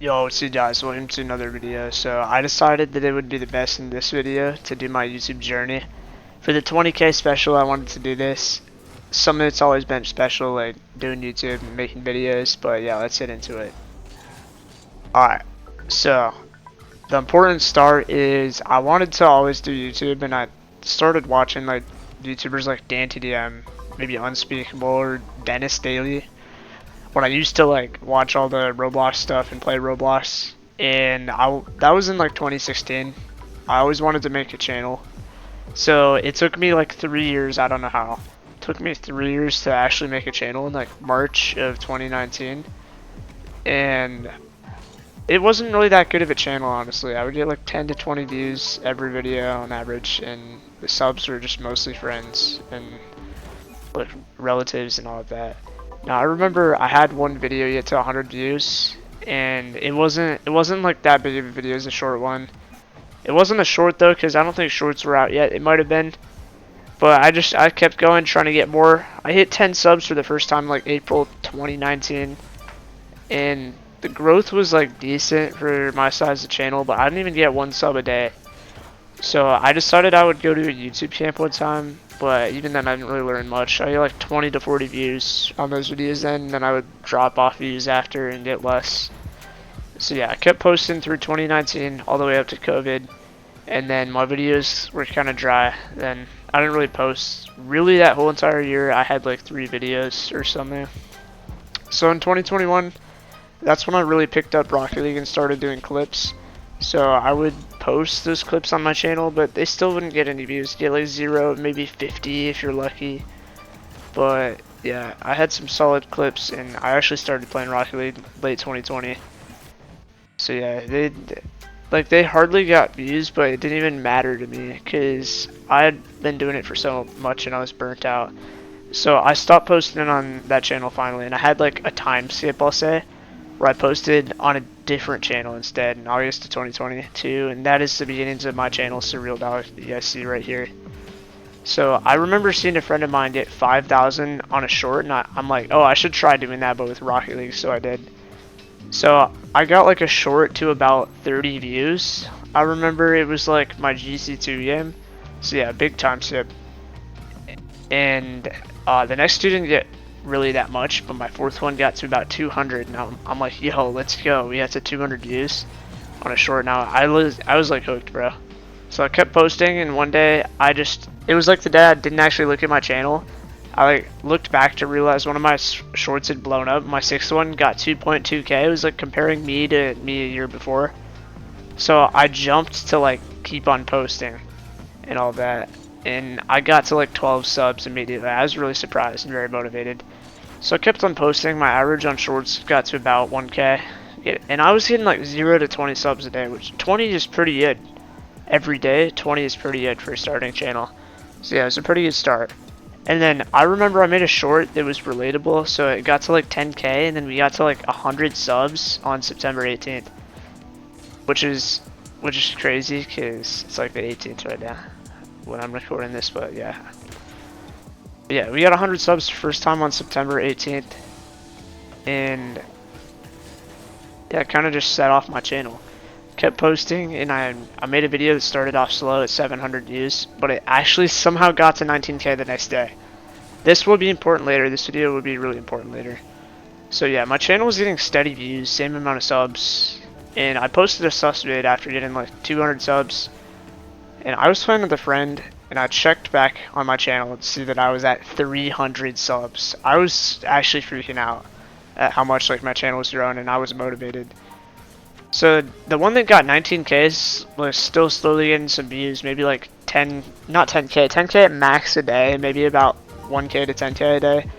Yo, what's up guys, welcome to another video. So I decided that it would be the best in this video to do my YouTube journey. For the 20k special I wanted to do this. Something that's always been special, like doing YouTube and making videos, but yeah, let's get into it. Alright, so the important start is I wanted to always do YouTube, and I started watching like YouTubers like DanTDM, maybe Unspeakable or Dennis Daily. When I used to like watch all the Roblox stuff and play Roblox, and that was in like 2016. I always wanted to make a channel, so it took me like 3 years. I don't know how. It took me 3 years to actually make a channel in like March of 2019, and it wasn't really that good of a channel, honestly. I would get like 10 to 20 views every video on average, and the subs were just mostly friends and like relatives and all of that. Now I remember I had one video get to 100 views, and it wasn't like that big of a video. It was a short one. It wasn't a short though, because I don't think shorts were out yet. It might have been, but I kept going, trying to get more. I hit 10 subs for the first time like April 2019, and the growth was like decent for my size of channel, but I didn't even get one sub a day. So I decided I would go to a YouTube camp one time, but even then I didn't really learn much. I get like 20 to 40 views on those videos then, and then I would drop off views after and get less. So yeah, I kept posting through 2019 all the way up to COVID, and then my videos were kind of dry. Then I didn't really post. Really that whole entire year I had like 3 videos or something. So in 2021, that's when I really picked up Rocket League and started doing clips. So I would post those clips on my channel, but they still wouldn't get any views. Get like 0, maybe 50 if you're lucky. But yeah, I had some solid clips, and I actually started playing Rocket League late 2020. So yeah, they hardly got views, but it didn't even matter to me because I had been doing it for so much and I was burnt out. So I stopped posting on that channel finally, and I had like a time skip, I'll say, where I posted on a different channel instead in August of 2022, and that is the beginnings of my channel, Surreal Dog, that you guys see right here. So I remember seeing a friend of mine get 5,000 on a short, and I'm like, oh, I should try doing that, but with Rocket League, so I did. So I got like a short to about 30 views. I remember it was like my GC2 game, so yeah, big time skip. And the next two didn't get really that much, but my fourth one got to about 200. Now I'm like, yo, let's go. We got to 200 views on a short. Now I was like hooked, bro. So I kept posting, and one day it was like the day I didn't actually look at my channel. I like looked back to realize one of my shorts had blown up. My sixth one got 2.2k. It was like comparing me to me a year before. So I jumped to like keep on posting and all that, and I got to like 12 subs immediately. I was really surprised and very motivated. So I kept on posting. My average on shorts got to about 1k, and I was getting like 0 to 20 subs a day, which 20 is pretty good. Every day, 20 is pretty good for a starting channel. So yeah, it was a pretty good start. And then I remember I made a short that was relatable, so it got to like 10k, and then we got to like 100 subs on September 18th, which is crazy because it's like the 18th right now when I'm recording this. But yeah, we got 100 subs first time on September 18th, and yeah, kind of just set off my channel. Kept posting, and I made a video that started off slow at 700 views, but it actually somehow got to 19k the next day. This will be important later. This video will be really important later. So yeah, my channel was getting steady views, same amount of subs, and I posted a sus vid after getting like 200 subs, and I was playing with a friend, and I checked back on my channel to see that I was at 300 subs. I was actually freaking out at how much like my channel was growing, and I was motivated. So the one that got 19k was still slowly getting some views, maybe like 10, not 10k, 10k at max a day, maybe about 1k to 10k a day.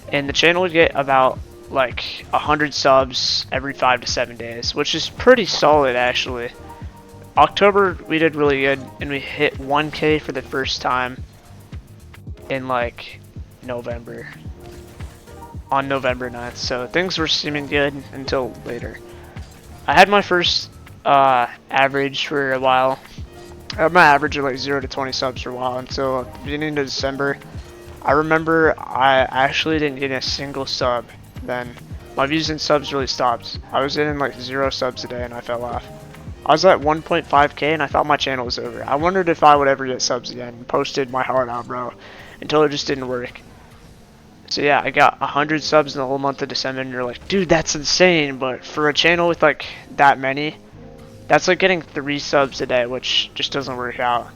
And the channel would get about like 100 subs every 5 to 7 days, which is pretty solid actually. October we did really good, and we hit 1k for the first time in like November, on November 9th. So things were seeming good until later. I had my first average for a while. I had my average of like 0 to 20 subs for a while until the beginning of December. I remember I actually didn't get a single sub then. my views and subs really stopped. I was getting like 0 subs a day and I fell off. I was at 1.5k and I thought my channel was over. I wondered if I would ever get subs again and posted my heart out, bro, until it just didn't work. So yeah, I got 100 subs in the whole month of December, and you're like, dude, that's insane. But for a channel with like that many, that's like getting 3 subs a day, which just doesn't work out.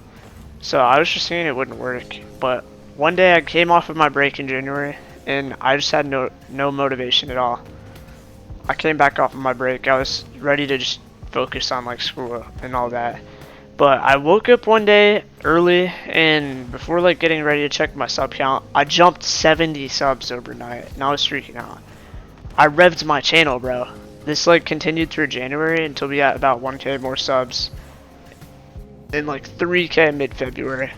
So I was just thinking it wouldn't work. But one day I came off of my break in January, and I just had no motivation at all. I came back off of my break. I was ready to just focus on like school and all that. But I woke up one day early, and before like getting ready to check my sub count, I jumped 70 subs overnight, and I was freaking out. I revved my channel, bro. This like continued through January until we got about 1k more subs, and like 3k mid-February.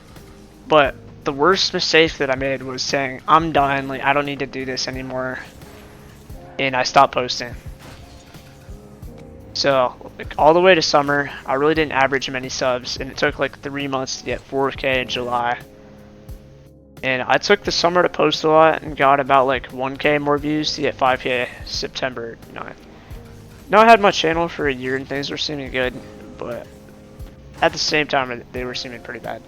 But the worst mistake that I made was saying, I'm done, like I don't need to do this anymore, and I stopped posting. So, like, all the way to summer, I really didn't average many subs, and it took like 3 months to get 4k in July. And I took the summer to post a lot and got about like 1k more views to get 5k September 9th. Now I had my channel for a year and things were seeming good, but at the same time they were seeming pretty bad.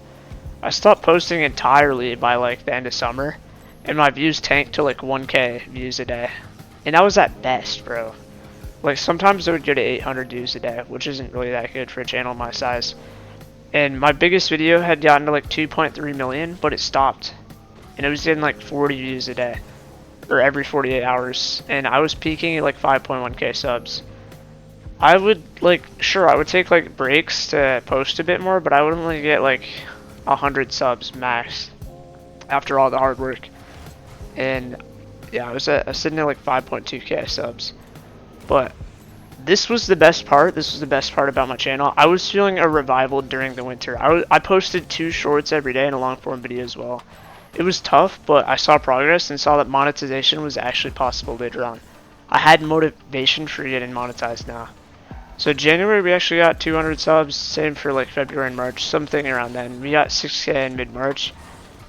I stopped posting entirely by like the end of summer, and my views tanked to like 1k views a day. And that was at best, bro. Like sometimes I would go to 800 views a day, which isn't really that good for a channel my size. And my biggest video had gotten to like 2.3 million, but it stopped. And it was getting like 40 views a day, or every 48 hours. And I was peaking at like 5.1k subs. I would like, sure, I would take like breaks to post a bit more, but I would only get like 100 subs max after all the hard work. And yeah, I was sitting at like 5.2k subs. But this was the best part. This was the best part about my channel. I was feeling a revival during the winter. I posted 2 shorts every day and a long form video as well. It was tough, but I saw progress and saw that monetization was actually possible later on. I had motivation for getting monetized now. So January we actually got 200 subs. Same for like February and March, something around then. We got 6k in mid-March.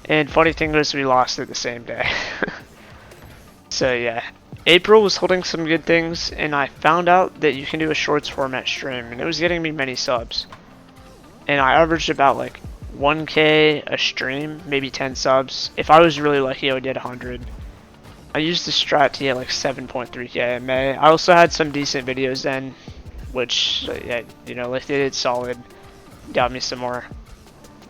And funny thing was we lost it the same day. So yeah. April was holding some good things, and I found out that you can do a shorts format stream, and it was getting me many subs. And I averaged about like 1k a stream, maybe 10 subs. If I was really lucky, I would get 100. I used the strat to get like 7.3k in May. I also had some decent videos then, which, yeah, you know, like they did solid, got me some more.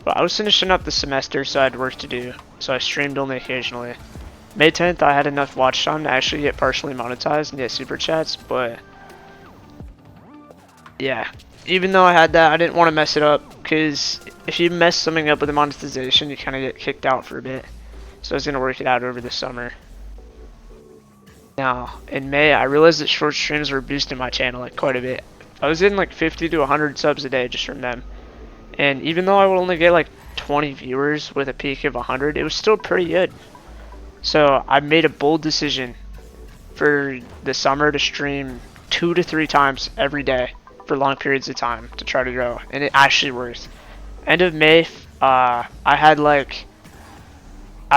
But I was finishing up the semester, so I had work to do, so I streamed only occasionally. May 10th, I had enough watch time to actually get partially monetized and get super chats, but yeah, even though I had that, I didn't want to mess it up, because if you mess something up with the monetization, you kind of get kicked out for a bit. So I was going to work it out over the summer. Now, in May, I realized that short streams were boosting my channel like quite a bit. I was getting like 50 to 100 subs a day just from them. And even though I would only get like 20 viewers with a peak of 100, it was still pretty good. So I made a bold decision for the summer to stream 2 to 3 times every day for long periods of time to try to grow, and it actually worked. End of May, I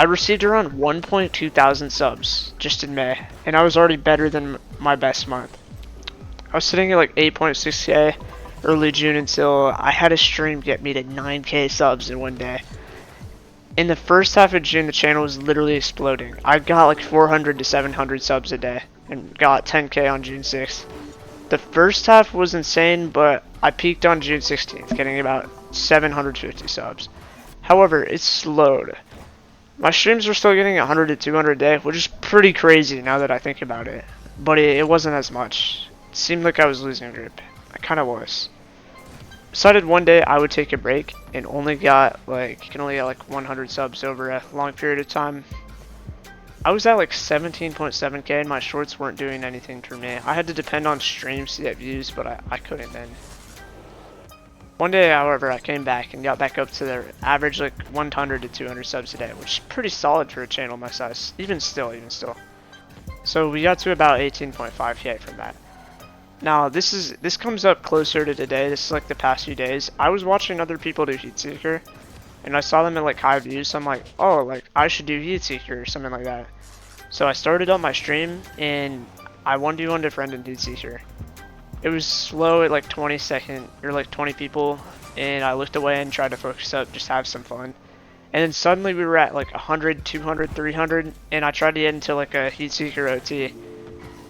received around 1.2 thousand subs just in May, and I was already better than my best month. I was sitting at like 8.6k early June until I had a stream get me to 9k subs in one day. In the first half of June, the channel was literally exploding. I got like 400 to 700 subs a day and got 10k on June 6th. The first half was insane, but I peaked on June 16th, getting about 750 subs. However, it slowed. My streams were still getting 100 to 200 a day, which is pretty crazy now that I think about it. But it wasn't as much. It seemed like I was losing grip. I kind of was. Decided one day I would take a break and only got like, you can only get like 100 subs over a long period of time. I was at like 17.7k and my shorts weren't doing anything for me. I had to depend on streams to get views, but I couldn't then. One day, however, I came back and got back up to the average like 100 to 200 subs a day, which is pretty solid for a channel my size, even still. So we got to about 18.5k from that. Now this comes up closer to today. This is like the past few days. I was watching other people do Heatseeker, and I saw them at like high views. So I'm like, oh, like I should do Heatseeker or something like that. So I started up my stream, and I 1v1'd a friend in Heat Seeker. It was slow at like 20 or like 20 people, and I looked away and tried to focus up, just have some fun. And then suddenly we were at like 100, 200, 300, and I tried to get into like a Heat Seeker OT.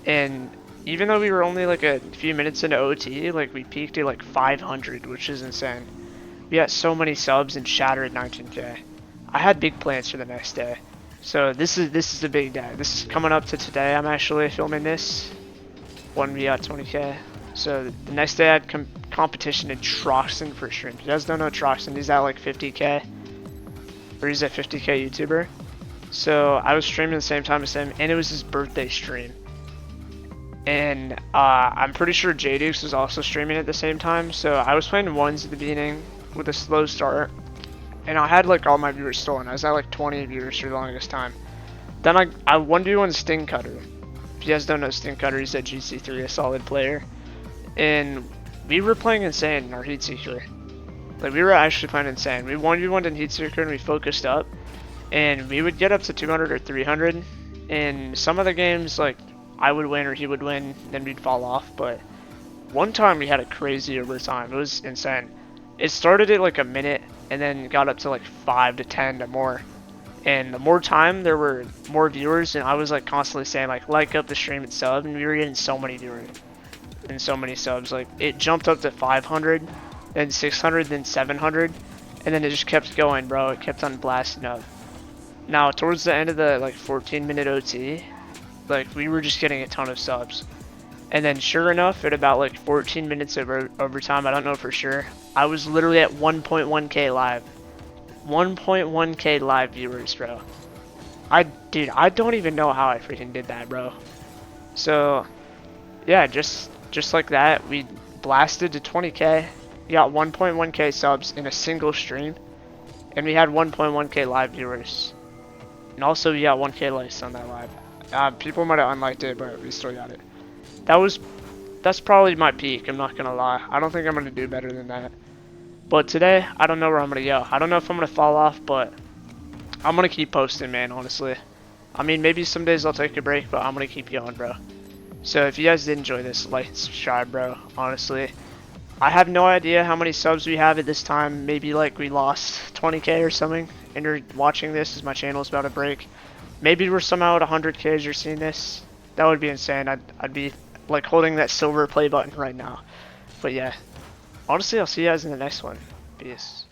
And even though we were only like a few minutes into OT, like we peaked at like 500, which is insane. We got so many subs and shattered 19k. I had big plans for the next day. So this is a big day. This is coming up to today. I'm actually filming this when we got 20k. So the next day I had competition in Troxton for stream. If you guys don't know Troxton, he's at like 50k. Or he's a 50k YouTuber. So I was streaming at the same time as him, and it was his birthday stream. And I'm pretty sure J-Dukes was also streaming at the same time. So I was playing ones at the beginning with a slow start. And I had like all my viewers stolen. I was at like 20 viewers for the longest time. Then I 1v1 Sting Cutter. If you guys don't know Sting Cutter, he's at GC3, a solid player. And we were playing insane in our Heat Seeker. Like, we were actually playing insane. We 1v1'd in Heat Seeker and we focused up. And we would get up to 200 or 300. And some of the games, like, I would win or he would win, then we'd fall off. But one time we had a crazy overtime. It was insane. It started at like a minute and then got up to like 5 to 10 to more. And the more time, there were more viewers. And I was like constantly saying like up the stream and sub. And we were getting so many viewers and so many subs. Like, it jumped up to 500. Then 600, then 700, and then it just kept going, bro. It kept on blasting up. Now, towards the end of the like 14-minute OT, like we were just getting a ton of subs. And then sure enough, at about like 14 minutes of overtime, I don't know for sure, I was literally at 1.1k live. 1.1k live viewers, bro. Dude, I don't even know how I freaking did that, bro. So, yeah, just like that, we blasted to 20k. We got 1.1k subs in a single stream, and we had 1.1k live viewers, and also we got 1k likes on that live. People might have unliked it, but we still got it. That's probably my peak, I'm not gonna lie. I don't think I'm gonna do better than that. But today, I don't know where I'm gonna go. I don't know if I'm gonna fall off, but I'm gonna keep posting, man, honestly. I mean, maybe some days I'll take a break, but I'm gonna keep going, bro. So if you guys did enjoy this, like and subscribe, bro, honestly. I have no idea how many subs we have at this time. Maybe like we lost 20k or something, and you're watching this as my channel is about to break. Maybe we're somehow at 100k as you're seeing this. That would be insane. I'd be like holding that silver play button right now. But yeah, honestly, I'll see you guys in the next one. Peace.